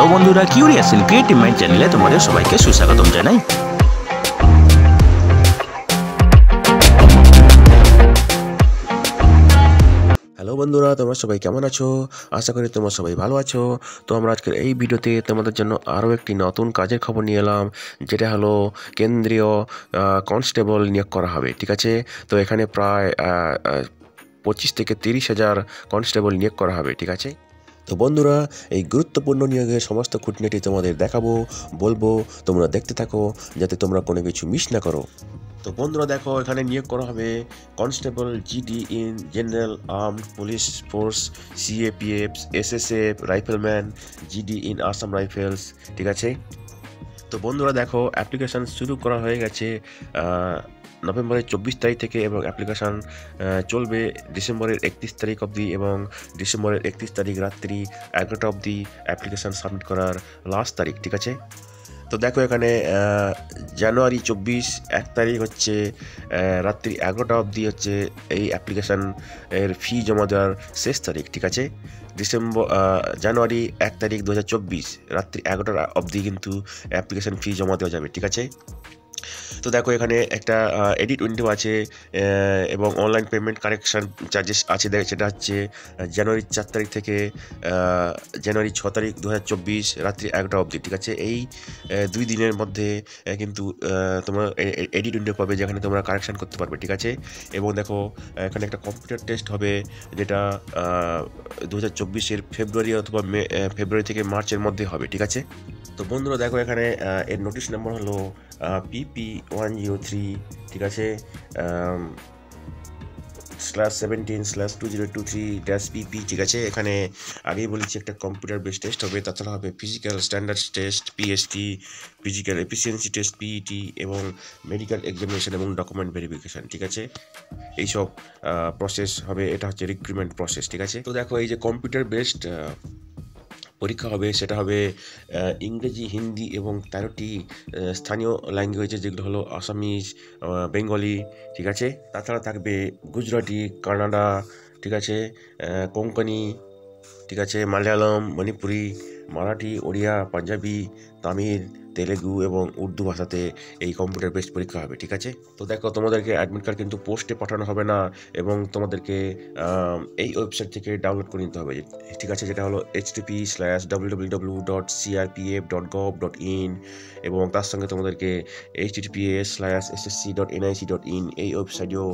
Hello বন্ধুরা, curious and creative mind চ্যানেলে তোমাদের সবাইকে সুস্বাগতম জানাই। হ্যালো বন্ধুরা, তোমরা সবাই কেমন আছো? আশা করি তোমরা সবাই ভালো আছো। তো আমরা আজকের এই ভিডিওতে তোমাদের জন্য আরও একটি নতুন কাজের খবর নিয়ে এলাম, যেটা হলো কেন্দ্রীয় কনস্টেবল নিয়োগ করা হবে। ঠিক আছে, তো এখানে প্রায় 25 থেকে 30 হাজার কনস্টেবল নিয়োগ করা হবে। ঠিক আছে, তো বন্ধুরা, এই গুরুত্বপূর্ণ নিয়োগের সমস্ত খুঁটিনাটি তোমাদের দেখাবো, বলবো, তোমরা দেখতে থাকো যাতে তোমরা কোনো কিছু মিস না করো। তো বন্ধুরা দেখো, এখানে নিয়োগ করা হবে constable GD in general armed police force, CAPF, SSF, rifleman, GD in Assam rifles. ঠিক আছে, তো বন্ধুরা দেখো, অ্যাপ্লিকেশান শুরু করা হয়ে গেছে নভেম্বরের 24 তারিখ থেকে, এবং অ্যাপ্লিকেশান চলবে ডিসেম্বরের 31 তারিখ অবধি, এবং ডিসেম্বরের 31 তারিখ রাত্রি 11টা অবধি অ্যাপ্লিকেশান সাবমিট করার লাস্ট তারিখ। ঠিক আছে, তো দেখো এখানে জানুয়ারি 24 1 তারিখ হচ্ছে রাত্রি 11টা অবধি হচ্ছে এই অ্যাপ্লিকেশান এর ফি জমা দেওয়ার শেষ তারিখ। ঠিক আছে, জানুয়ারি 1 তারিখ 2024 রাত্রি 11টা অবধি কিন্তু অ্যাপ্লিকেশান ফি জমা দেওয়া যাবে। ঠিক আছে, তো দেখো এখানে একটা এডিট উইন্ডো আছে, এবং অনলাইন পেমেন্ট কারেকশান চার্জেস আছে। সেটা হচ্ছে জানুয়ারি 4 তারিখ থেকে জানুয়ারি 6 তারিখ 2024 রাত্রি 11টা অবধি। ঠিক আছে, এই 2 দিনের মধ্যে কিন্তু তোমরা এডিট উইন্ডো পাবে, যেখানে তোমরা কারেকশান করতে পারবে। ঠিক আছে, এবং দেখো এখানে একটা কম্পিউটার টেস্ট হবে, যেটা 2024-এর ফেব্রুয়ারি অথবা ফেব্রুয়ারি থেকে মার্চের মধ্যে হবে। ঠিক আছে, তো বন্ধুরা দেখো এখানে এর নোটিশ নাম্বার হলো PP103। ঠিক আছে, /17/2023-PP। ঠিক আছে, এখানে আগেই বলেছি একটা কম্পিউটার বেস টেস্ট হবে, তাছাড়া হবে physical standards test PST, physical efficiency test PET, এবং মেডিকেল এক্সামিনেশন এবং ডকুমেন্ট ভেরিফিকেশান। ঠিক আছে, এইসব প্রসেস হবে। এটা হচ্ছে রিক্রুটমেন্ট প্রসেস। ঠিক আছে, তো দেখো এই যে কম্পিউটার বেসড পরীক্ষা হবে, সেটা হবে ইংরেজি, হিন্দি এবং 13টি স্থানীয় ল্যাঙ্গুয়েজে, যেগুলো হলো আসামিজ, বেঙ্গলি। ঠিক আছে, তাছাড়া থাকবে গুজরাটি, কানাডা, ঠিক আছে, কোঙ্কনি, ঠিক আছে, মালয়ালম, মণিপুরি, মারাঠি, ওড়িয়া, পাঞ্জাবি, তামিল, তেলেগু এবং উর্দু ভাষাতে এই কম্পিউটার বেসড পরীক্ষা হবে। ঠিক আছে, তো দেখো তোমাদেরকে অ্যাডমিট কার্ড কিন্তু পোস্টে পাঠানো হবে না, এবং তোমাদেরকে এই ওয়েবসাইট থেকে ডাউনলোড করে নিতে হবে। ঠিক আছে, যেটা হলো http://www.crpf.gov.in, এবং তার সঙ্গে তোমাদেরকে https://ssc.nic.in এই ওয়েবসাইটেও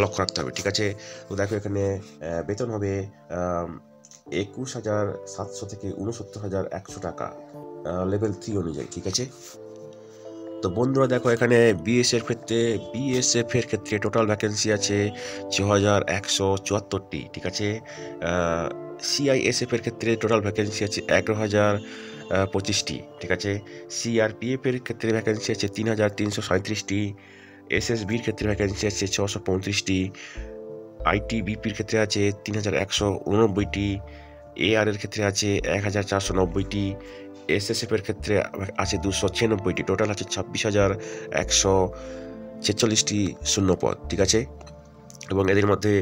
লক্ষ্য রাখতে হবে। ঠিক আছে, তো দেখো এখানে বেতন হবে 21,700 থেকে 69,100 টাকা লেভেল 3 অনুযায়ী। ঠিক আছে, তো বন্ধুরা দেখো এখানে বিএসএফ এর ক্ষেত্রে টোটাল ভ্যাকেন্সি আছে 6,174টি। ঠিক আছে, CISF এর ক্ষেত্রে টোটাল ভ্যাকেন্সি আছে 11,025টি। ঠিক আছে, CRPF এর ক্ষেত্রে ভ্যাকেন্সি আছে 3,337টি, SSBর ক্ষেত্রে ভ্যাকেন্সি আছে 635টি, ITBPর ক্ষেত্রে আছে 3,189টি, AR এর ক্ষেত্রে আছে 1,490টি, SSF এর ক্ষেত্রে আছে 296টি। টোটাল আছে 26,146টি শূন্যপদ। ঠিক আছে, এবং এদের মধ্যে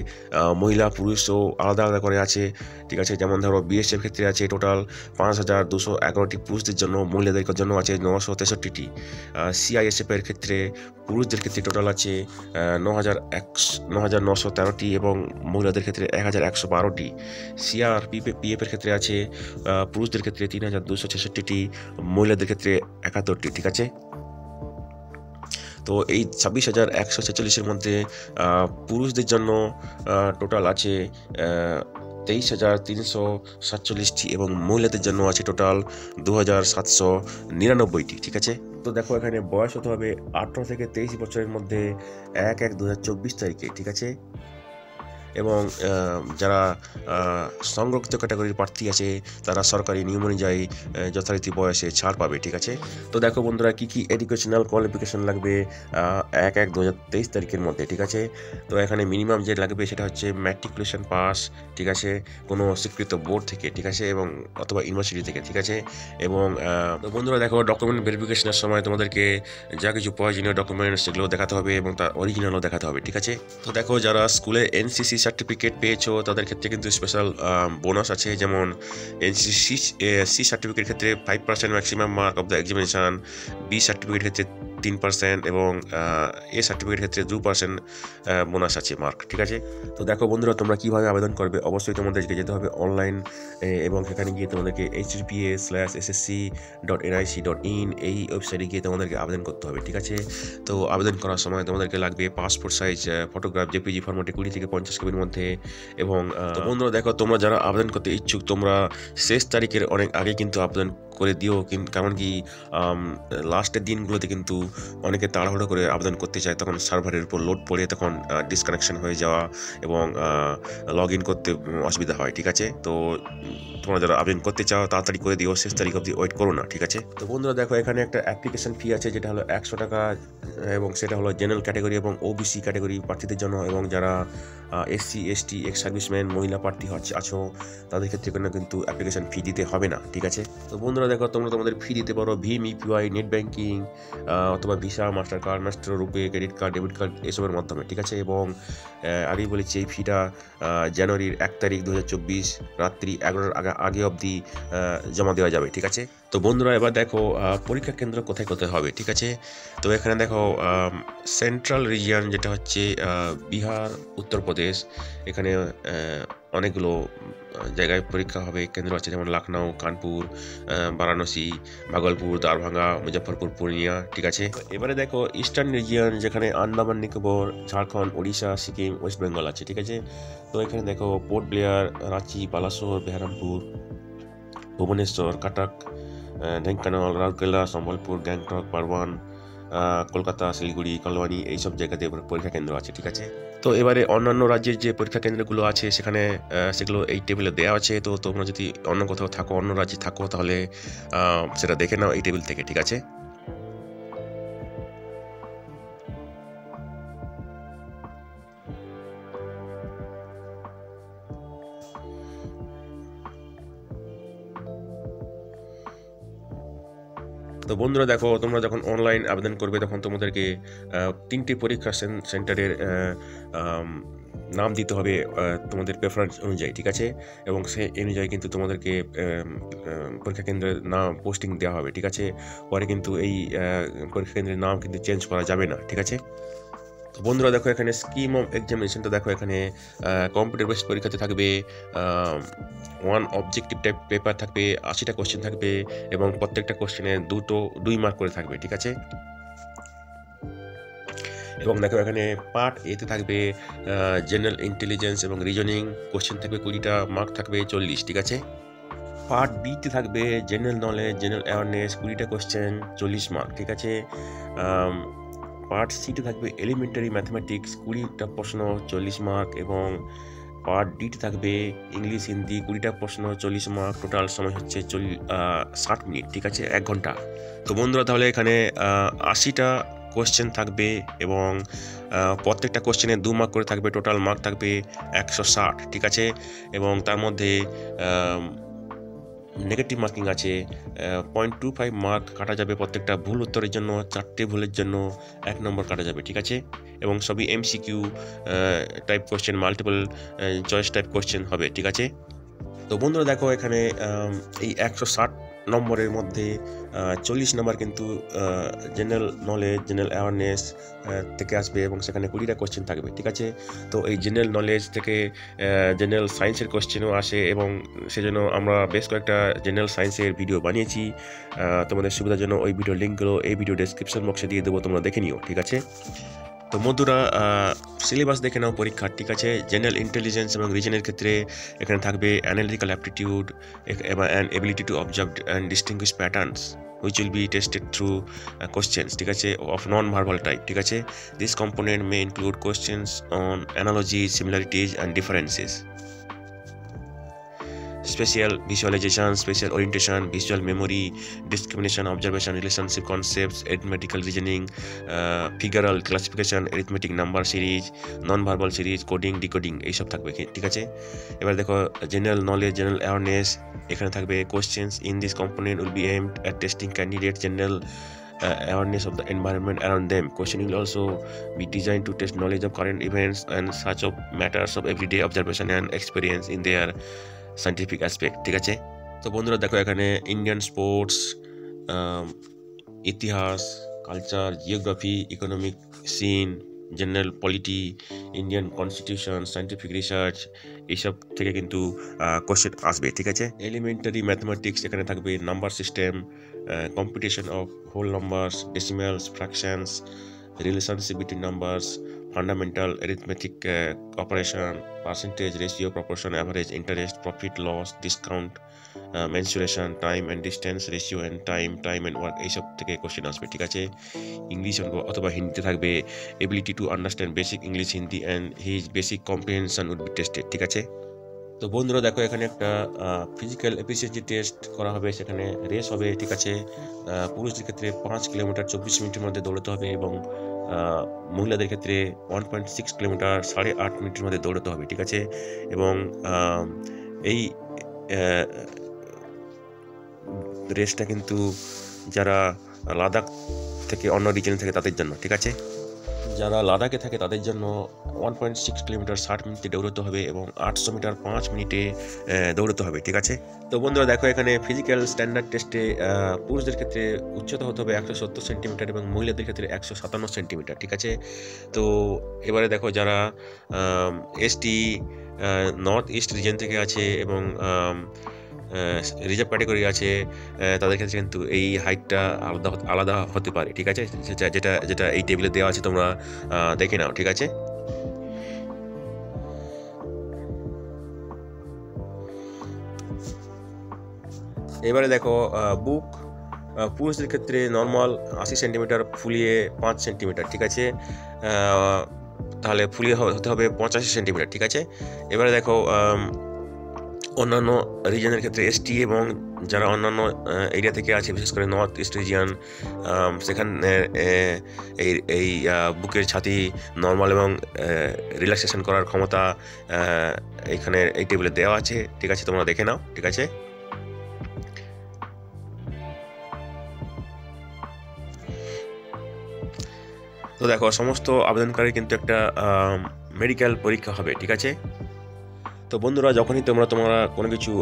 মহিলা পুরুষও আলাদা আলাদা করে আছে। ঠিক আছে, যেমন ধরো BSF ক্ষেত্রে আছে টোটাল 5,211টি পুরুষদের জন্য, মহিলাদের জন্য আছে 963টি। CISF এর ক্ষেত্রে পুরুষদের ক্ষেত্রে টোটাল আছে 9,913টি, এবং মহিলাদের ক্ষেত্রে 1,112টি। CRPF এর ক্ষেত্রে আছে পুরুষদের ক্ষেত্রে 3,266টি, মহিলাদের ক্ষেত্রে 71টি। ঠিক আছে, তো এই 26,146-এর মধ্যে পুরুষদের জন্য টোটাল আছে 23,347টি, এবং মহিলাদের জন্য আছে টোটাল 2,799টি। ঠিক আছে, তো দেখো এখানে বয়স হতে হবে 18 থেকে 23 বছরের মধ্যে 1/1/2024 তারিখে। ঠিক আছে, এবং যারা সংরক্ষিত ক্যাটাগরির প্রার্থী আছে, তারা সরকারি নিয়ম অনুযায়ী যথারীতি বয়সে ছাড় পাবে। ঠিক আছে, তো দেখো বন্ধুরা, কী কী এডুকেশনাল কোয়ালিফিকেশন লাগবে 1/1/2023 তারিখের মধ্যে। ঠিক আছে, তো এখানে মিনিমাম যে লাগবে সেটা হচ্ছে ম্যাট্রিকুলেশন পাস। ঠিক আছে, কোনো স্বীকৃত বোর্ড থেকে। ঠিক আছে, এবং অথবা ইউনিভার্সিটি থেকে। ঠিক আছে, এবং বন্ধুরা দেখো, ডকুমেন্ট ভেরিফিকেশনের সময় তোমাদেরকে যা কিছু প্রয়োজনীয় ডকুমেন্টস সেগুলো দেখাতে হবে, এবং তার অরিজিনালও দেখাতে হবে। ঠিক আছে, তো দেখো যারা স্কুলে NCC সার্টিফিকেট পেয়েছো তাদের ক্ষেত্রে কিন্তু স্পেশাল বোনাস আছে, যেমন এনসিসি সি সার্টিফিকেট ক্ষেত্রে 5% maximum mark of the examination, B certificate ক্ষেত্রে 3% এবং এ সার্টিফিকেট ক্ষেত্রে 2% বোনাস আছে মার্ক। ঠিক আছে, তো দেখো বন্ধুরা তোমরা কীভাবে আবেদন করবে। অবশ্যই তোমাদেরকে যেতে হবে অনলাইন এবং সেখানে গিয়ে তোমাদেরকে https:/ssc.nic.in এই ওয়েবসাইটে গিয়ে তোমাদেরকে আবেদন করতে হবে। ঠিক আছে, তো আবেদন করার সময় তোমাদেরকে লাগবে পাসপোর্ট সাইজ ফটোগ্রাফ জেপিজি ফরম্যাটে 20 থেকে 50 কেবির মধ্যে। এবং তো বন্ধুরা দেখো, তোমরা যারা আবেদন করতে ইচ্ছুক তোমরা শেষ তারিখের অনেক আগে কিন্তু আবেদন করে দিও, কারণ কি লাস্টের দিনগুলোতে কিন্তু অনেকে তাড়াহুড়ো করে আবেদন করতে চায়, তখন সার্ভারের উপর লোড পড়ে তখন ডিসকানেকশন হয়ে যাওয়া এবং লগ ইন করতে অসুবিধা হয়। ঠিক আছে, তো তোমরা যারা আবেদন করতে চাও তাড়াতাড়ি করে দিও, শেষ তারিখ অবধি ওয়েট করো না। ঠিক আছে, তো বন্ধুরা দেখো এখানে একটা অ্যাপ্লিকেশন ফি আছে যেটা হলো 100 টাকা, এবং সেটা হলো জেনারেল ক্যাটাগরি এবং ওবিসি ক্যাটাগরি প্রার্থীদের জন্য, এবং যারা SC ST এক্স সার্ভিসম্যান মহিলা প্রার্থী আছো তাদের ক্ষেত্রে কিন্তু অ্যাপ্লিকেশন ফি দিতে হবে না। ঠিক আছে, তো বন্ধুরা দেখো তোমরা তোমাদের ফি দিতে পারো ভীম, ইউপিআই, নেট ব্যাঙ্কিং অথবা ভিসা, মাস্টার কার্ড, মাস্টার রুপে, ক্রেডিট কার্ড, ডেবিট কার্ড এসবের মাধ্যমে। ঠিক আছে, এবং আগেই বলেছি এই ফিটা জানুয়ারির 1 তারিখ 2024 রাত্রি 11টার আগে অবধি জমা দেওয়া যাবে। ঠিক আছে, তো বন্ধুরা এবার দেখো পরীক্ষা কেন্দ্র কোথায় কোথায় হবে। ঠিক আছে, তো এখানে দেখো সেন্ট্রাল রিজিয়ন যেটা হচ্ছে বিহার, উত্তরপ্রদেশ, এখানে অনেকগুলো জায়গায় পরীক্ষা হবে, কেন্দ্র আছে, যেমন লখনউ, কানপুর, বারাণসী, ভাগলপুর, দারভাঙ্গা, মুজফ্ফরপুর, পূর্ণিয়া। ঠিক আছে, এবারে দেখো ইস্টার্ন রিজিয়ন যেখানে আন্দামান নিকোবর, ঝাড়খণ্ড, ওড়িশা, সিকিম, ওয়েস্ট বেঙ্গল আছে। ঠিক আছে, তো এখানে দেখো পোর্ট ব্লেয়ার, রাঁচি, বালাসোর, বেহারামপুর, ভুবনেশ্বর, কাটাক, ঢেঙ্কানাল, রাউরকেলা, সম্বলপুর, গ্যাংটক, পারওয়ান, কলকাতা, শিলিগুড়ি, কলবানি এইসব জায়গাতে পরীক্ষা কেন্দ্র আছে। ঠিক আছে, তো এবারে অন্যান্য রাজ্যের যে পরীক্ষা কেন্দ্রগুলো আছে সেগুলো এই টেবিলে দেওয়া আছে। তো তোমরা যদি অন্য কোথাও থাকো, অন্য রাজ্যে থাকো, তাহলে সেটা দেখে নাও এই টেবিল থেকে। ঠিক আছে, তো বন্ধুরা দেখো তোমরা যখন অনলাইন আবেদন করবে তখন তোমাদেরকে 3টি পরীক্ষা সেন্টারের নাম দিতে হবে তোমাদের প্রেফারেন্স অনুযায়ী। ঠিক আছে, এবং সেই অনুযায়ী কিন্তু তোমাদেরকে পরীক্ষা কেন্দ্রের নাম পোস্টিং দেওয়া হবে। ঠিক আছে, পরে কিন্তু এই পরীক্ষা কেন্দ্রের নাম কিন্তু চেঞ্জ করা যাবে না। ঠিক আছে, তো বন্ধুরা দেখো এখানে স্কিম অফ এক্সামিনেশনটা দেখো, এখানে কম্পিউটার বেসড পরীক্ষাতে থাকবে 1 অবজেক্টিভ টাইপ পেপার থাকবে, 80টা কোশ্চেন থাকবে এবং প্রত্যেকটা কোশ্চেনে 2 মার্ক করে থাকবে। ঠিক আছে, এবং দেখো এখানে পার্ট এতে থাকবে জেনারেল ইন্টেলিজেন্স এবং রিজনিং, কোশ্চেন থাকবে 20টা, মার্ক থাকবে 40। ঠিক আছে, পার্ট বিতে থাকবে জেনারেল নলেজ, জেনারেল অ্যাওয়ারনেস, 20টা কোশ্চেন, 40 মার্ক। ঠিক আছে, পার্ট সিতে থাকবে এলিমেন্টারি ম্যাথমেটিক্স, 20টা প্রশ্ন, 40 মার্ক, এবং পার্ট ডিতে থাকবে ইংলিশ, হিন্দি, 20টা প্রশ্ন, 40 মার্ক। টোটাল সময় হচ্ছে 60 মিনিট। ঠিক আছে, 1 ঘন্টা। তো বন্ধুরা তাহলে এখানে 80টা কোশ্চেন থাকবে এবং প্রত্যেকটা কোশ্চেনে 2 মার্ক করে থাকবে, টোটাল মার্ক থাকবে 160। ঠিক আছে, এবং তার মধ্যে নেগেটিভ মার্কিং আছে, 0.25 মার্ক কাটা যাবে প্রত্যেকটা ভুল উত্তরের জন্য, 4টে ভুলের জন্য 1 নম্বর কাটা যাবে। ঠিক আছে, এবং সবই MCQ type question, multiple choice type question হবে। ঠিক আছে, তো বন্ধুরা দেখো এখানে এই 160 নম্বরের মধ্যে 40 নম্বর কিন্তু জেনারেল নলেজ, জেনারেল অ্যাওয়ারনেস থেকে আসবে এবং সেখানে 20টা কোশ্চেন থাকবে। ঠিক আছে, তো এই জেনারেল নলেজ থেকে জেনারেল সায়েন্সের কোশ্চেনও আসে এবং সেজন্য আমরা বেশ কয়েকটা জেনারেল সায়েন্সের ভিডিও বানিয়েছি। তোমাদের সুবিধার জন্য ওই ভিডিও লিঙ্কগুলো এই ভিডিও ডেসক্রিপশন বক্সে দিয়ে দেবো, তোমরা দেখে নিও। ঠিক আছে, তো বন্ধুরা সিলেবাস দেখে নাও পরীক্ষার। ঠিক আছে, জেনারেল ইন্টেলিজেন্স এবং রিজনের ক্ষেত্রে এখানে থাকবে analytical aptitude and ability to observe and distinguish patterns which will be tested through questions, ঠিক আছে, of non-verbal type. ঠিক আছে, this component may include questions on analogies, similarities and differences, spatial visualization, spatial orientation, visual memory, discrimination, observation, relationship concepts, arithmetical reasoning, figural classification, arithmetic number series, non-verbal series, coding, decoding এইসব থাকবে। ঠিক আছে, এবার দেখো general knowledge, general awareness, এখানে থাকবে questions in this component will be aimed at testing candidate general awareness of the environment around them. Questioning will also be designed to test knowledge of current events and such of matters of everyday observation and experience in their scientific aspect. ঠিক আছে, তো বন্ধুরা দেখো এখানে Indian sports, ইতিহাস, culture, geography, economic scene, general polity, Indian constitution, scientific research, এইসব থেকে কিন্তু কোশ্চেন আসবে। ঠিক আছে, এলিমেন্টারি ম্যাথমেটিক্স এখানে থাকবে, number system, competition of whole numbers, decimals, fractions, relationship between numbers, fundamental arithmetic operation, percentage, ratio, proportion, average, interest, profit, loss, discount, mensuration, time and distance, ratio and time and work, এইসব থেকে question আসবে। ঠিক আছে, English অথবা হিন্দিতে থাকবে, ability to understand basic English, Hindi and his basic comprehension would be tested. ঠিক আছে, তো বন্ধুরা দেখো এখানে একটা ফিজিক্যাল এফিসিয়েন্সি টেস্ট করা হবে, সেখানে রেস হবে। ঠিক আছে, পুরুষদের ক্ষেত্রে 5 কিলোমিটার 24 মিনিটের মধ্যে দৌড়াতে হবে এবং মহিলাদের ক্ষেত্রে 1.6 কিলোমিটার 8.5 মিনিটের মধ্যে দৌড়াতে হবে। ঠিক আছে, এবং এই রেসটা কিন্তু যারা লাদাখ থেকে অন্য রিজন থেকে তাদের জন্য। ঠিক আছে, যারা লাদাখে থাকে তাদের জন্য 1.6 কিলোমিটার 60 মিনিটে দৌড়াতে হবে এবং 800 মিটার 5 মিনিটে দৌড়াতে হবে। ঠিক আছে, তো বন্ধুরা দেখো এখানে ফিজিক্যাল স্ট্যান্ডার্ড টেস্টে পুরুষদের ক্ষেত্রে উচ্চতা হতে হবে 170 সেন্টিমিটার এবং মহিলাদের ক্ষেত্রে 157 সেন্টিমিটার। ঠিক আছে, তো এবারে দেখো যারা এসটি নর্থ ইস্ট রিজন থেকে আছে এবং রিজার্ভ ক্যাটাগরি আছে, তাদের ক্ষেত্রে কিন্তু এই হাইটটা আলাদা হতে পারে। ঠিক আছে, যেটা এই টেবিলে দেওয়া আছে তোমরা দেখে নাও। ঠিক আছে, এবারে দেখো বুক পুরুষদের ক্ষেত্রে নর্মাল 80 সেন্টিমিটার, ফুলিয়ে 5 সেন্টিমিটার। ঠিক আছে, তাহলে ফুলিয়ে হতে হবে 85 সেন্টিমিটার। ঠিক আছে, এবারে দেখো অন্যান্য রিজনের ক্ষেত্রে এসটি এবং যারা অন্যান্য এরিয়া থেকে আছে, বিশেষ করে নর্থ ইস্ট রিজিয়ন, সেখানে এই বুকের ছাতি নর্মাল এবং রিল্যাক্সেশন করার ক্ষমতা এখানে এই টেবিলে দেওয়া আছে। ঠিক আছে, তোমরা দেখে নাও। ঠিক আছে, তো দেখো সমস্ত আবেদনকারী কিন্তু একটা মেডিকেল পরীক্ষা হবে। ঠিক আছে, তো বন্ধুরা যখনই তোমরা কোনো কিছু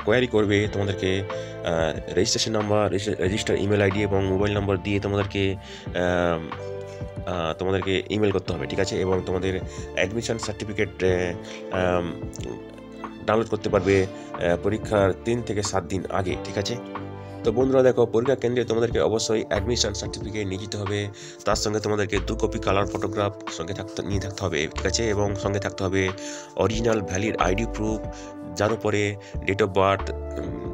কোয়ারি করবে, তোমাদেরকে registration number, register email ID এবং মোবাইল নাম্বার দিয়ে তোমাদেরকে ইমেল করতে হবে। ঠিক আছে, এবং তোমাদের অ্যাডমিশন সার্টিফিকেট ডাউনলোড করতে পারবে পরীক্ষার 3 থেকে 7 দিন আগে। ঠিক আছে, তো বন্ধুরা দেখো পরীক্ষা কেন্দ্রে তোমাদেরকে অবশ্যই অ্যাডমিশন সার্টিফিকেট নিয়ে যেতে হবে, তার সঙ্গে তোমাদেরকে 2 কপি কালার ফটোগ্রাফ নিয়ে থাকতে হবে। ঠিক আছে, এবং সঙ্গে থাকতে হবে অরিজিনাল ভ্যালিড আইডি প্রুফ, যার উপরে ডেট অফ বার্থ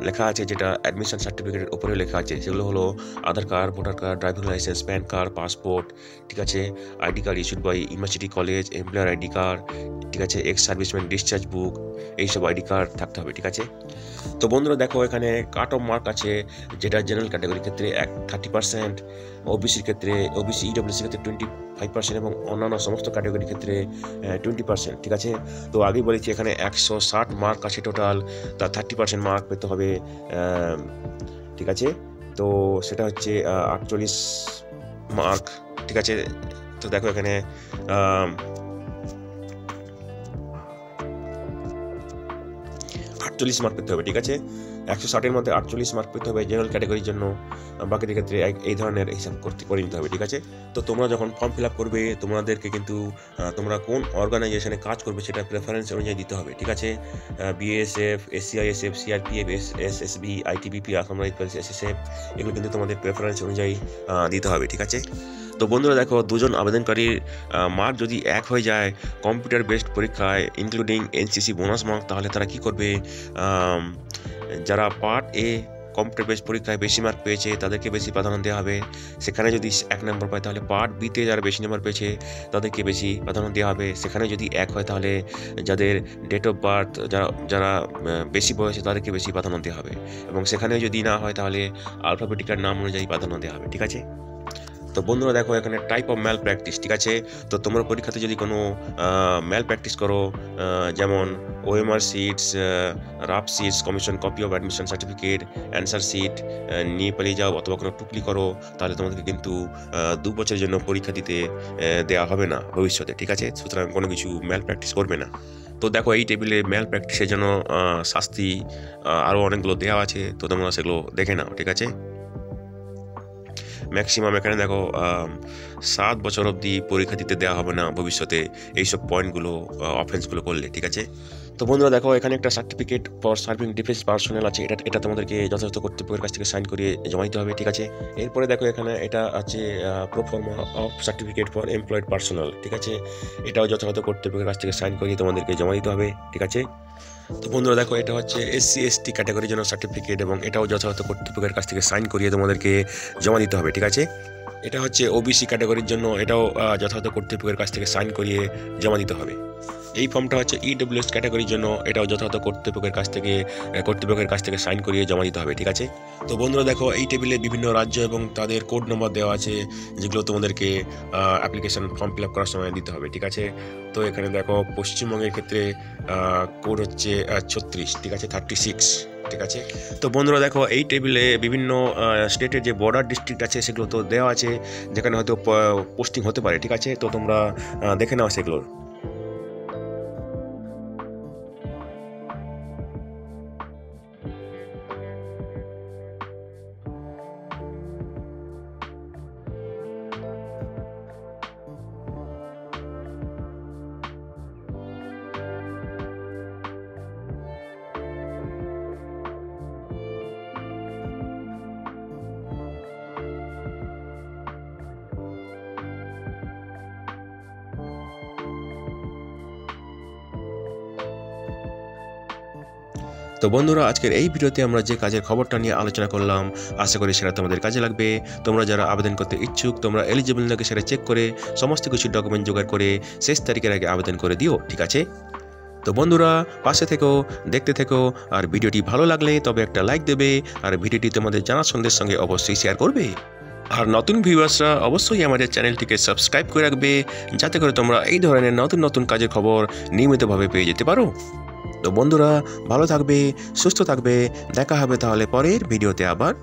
লেখা আছে, যেটা অ্যাডমিশন সার্টিফিকেটের উপরে লেখা আছে। সেগুলো হলো Aadhaar card, voter card, driving licence, PAN card, passport. ঠিক আছে, ID card issued by university college, employer ID card. ঠিক আছে, এক্স সার্ভিসম্যান ডিসচার্জ বুক, এইসব আইডি কার্ড থাকতে হবে। ঠিক আছে, তো বন্ধুরা দেখো এখানে কাট অফ মার্ক আছে, যেটা জেনারেল ক্যাটাগরির ক্ষেত্রে 30%, ওবিসির ক্ষেত্রে ওবিসি ইডব্লিউসির ক্ষেত্রে 25% এবং অন্যান্য সমস্ত ক্যাটাগরির ক্ষেত্রে 20%। ঠিক আছে, তো আগেই বলেছি এখানে 160 মার্ক আছে টোটাল, তার 30% মার্ক পেতে হবে। ঠিক আছে, তো সেটা হচ্ছে 48 মার্ক। ঠিক আছে, তো দেখো এখানে 48 মার্ক পেতে হবে। ঠিক আছে, 160-এর মধ্যে 48 মার্ক পেতে হবে জেনারেল ক্যাটাগরির জন্য, বাকিদের ক্ষেত্রে এই ধরনের হিসাব করে নিতে হবে। ঠিক আছে, তো তোমরা যখন ফর্ম ফিল আপ করবে, তোমাদেরকে কিন্তু তোমরা কোন অর্গানাইজেশনে কাজ করবে সেটা প্রেফারেন্স অনুযায়ী দিতে হবে। ঠিক আছে, BSF, SCISF, CRPF, SSB, ITBP, Assam Rifles, SSF, এগুলো কিন্তু তোমাদের প্রেফারেন্স অনুযায়ী দিতে হবে। ঠিক আছে, তো বন্ধুরা দেখো দুজন আবেদনকারীর মার্ক যদি এক হয়ে যায় কম্পিউটার বেসড পরীক্ষায় ইনক্লুডিং এনসিসি বোনাস মার্ক, তাহলে তারা কি করবে, যারা পার্ট এ কম্পিউটার বেসড পরীক্ষায় বেশি মার্ক পেয়েছে তাদেরকে বেশি প্রাধান্য দেওয়া হবে। সেখানে যদি 1 নম্বর পায় তাহলে পার্ট বিতে যারা বেশি নম্বর পেয়েছে তাদেরকে বেশি প্রাধান্য দেওয়া হবে। সেখানে যদি 1 হয় তাহলে যাদের ডেট অফ বার্থ যারা বেশি বয়সে তাদেরকে বেশি প্রাধান্য দেওয়া হবে, এবং সেখানে যদি না হয় তাহলে আলফাবেটিকার নাম অনুযায়ী প্রাধান্য দেওয়া হবে। ঠিক আছে, তো বন্ধুরা দেখো এখানে টাইপ অফ ম্যাল প্র্যাকটিস, ঠিক আছে। তো তোমরা পরীক্ষাতে যদি কোনো ম্যাল প্র্যাকটিস করো, যেমন OMR sheets, rough sheets, commission copy of admission certificate, answer sheet নিয়ে পালিয়ে যাও অথবা কোনো টুকলি করো, তাহলে তোমাদেরকে কিন্তু 2 বছরের জন্য পরীক্ষা দিতে দেওয়া হবে না ভবিষ্যতে, ঠিক আছে। সুতরাং কোনো কিছু ম্যাল প্র্যাকটিস করবে না। তো দেখো এই টেবিলে ম্যাল প্র্যাকটিসের জন্য শাস্তি আরও অনেকগুলো দেওয়া আছে, তো তোমরা সেগুলো দেখে নাও, ঠিক আছে। ম্যাক্সিমাম এখানে দেখো 7 বছর অবধি পরীক্ষা দিতে দেওয়া হবে না ভবিষ্যতে এইসব পয়েন্টগুলো, অফেন্সগুলো করলে, ঠিক আছে। তো বন্ধুরা দেখো এখানে একটা certificate for serving defence personal আছে, এটা তোমাদেরকে যথাযথ কর্তৃপক্ষের কাছ থেকে সাইন করিয়ে জমা দিতে হবে, ঠিক আছে। এরপরে দেখো এখানে এটা আছে proforma of certificate for employed personal, ঠিক আছে। এটাও যথাযথ কর্তৃপক্ষের কাছ থেকে সাইন করিয়ে তোমাদেরকে জমা দিতে হবে, ঠিক আছে। তো বন্ধুরা দেখো এটা হচ্ছে SC/ST ক্যাটাগরির জন্য সার্টিফিকেট, এবং এটাও যথাযথ কর্তৃপক্ষের কাছ থেকে সাইন করিয়ে তোমাদেরকে জমা দিতে হবে, ঠিক আছে। এটা হচ্ছে OBC ক্যাটাগরির জন্য, এটাও যথাযথ কর্তৃপক্ষের কাছ থেকে সাইন করিয়ে জমা দিতে হবে। এই ফর্মটা হচ্ছে EWS ক্যাটাগরির জন্য, এটাও যথাযথ কর্তৃপক্ষের কাছ থেকে সাইন করিয়ে জমা দিতে হবে, ঠিক আছে। তো বন্ধুরা দেখো এই টেবিলে বিভিন্ন রাজ্য এবং তাদের কোড নম্বর দেওয়া আছে, যেগুলো তোমাদেরকে অ্যাপ্লিকেশন ফর্ম ফিল আপ করার সময় দিতে হবে, ঠিক আছে। তো এখানে দেখো পশ্চিমবঙ্গের ক্ষেত্রে কোড হচ্ছে 36, ঠিক আছে, 36, ঠিক আছে। তো বন্ধুরা দেখো এই টেবিলে বিভিন্ন স্টেটের যে বর্ডার ডিস্ট্রিক্ট আছে সেগুলো তো দেওয়া আছে, যেখানে হয়তো পোস্টিং হতে পারে, ঠিক আছে। তো তোমরা দেখে নাও সেগুলো। তো বন্ধুরা আজকের এই ভিডিওতে আমরা যে কাজের খবরটা নিয়ে আলোচনা করলাম, আশা করি সেটা তোমাদের কাজে লাগবে। তোমরা যারা আবেদন করতে ইচ্ছুক, তোমরা এলিজিবল নাকি সেটা চেক করে সমস্ত কিছু ডকুমেন্ট জোগাড় করে শেষ তারিখের আগে আবেদন করে দিও, ঠিক আছে। তো বন্ধুরা পাশে থেকো, দেখতে থেকো, আর ভিডিওটি ভালো লাগলে তবে একটা লাইক দেবে, আর ভিডিওটি তোমাদের জানা সন্ধ্যের সঙ্গে অবশ্যই শেয়ার করবে। আর নতুন ভিউয়ার্সরা অবশ্যই আমাদের চ্যানেলটিকে সাবস্ক্রাইব করে রাখবে, যাতে করে তোমরা এই ধরনের নতুন নতুন কাজের খবর নিয়মিতভাবে পেয়ে যেতে পারো। তো বন্ধুরা ভালো থাকবে, সুস্থ থাকবে, দেখা হবে তাহলে পরের ভিডিওতে আবার।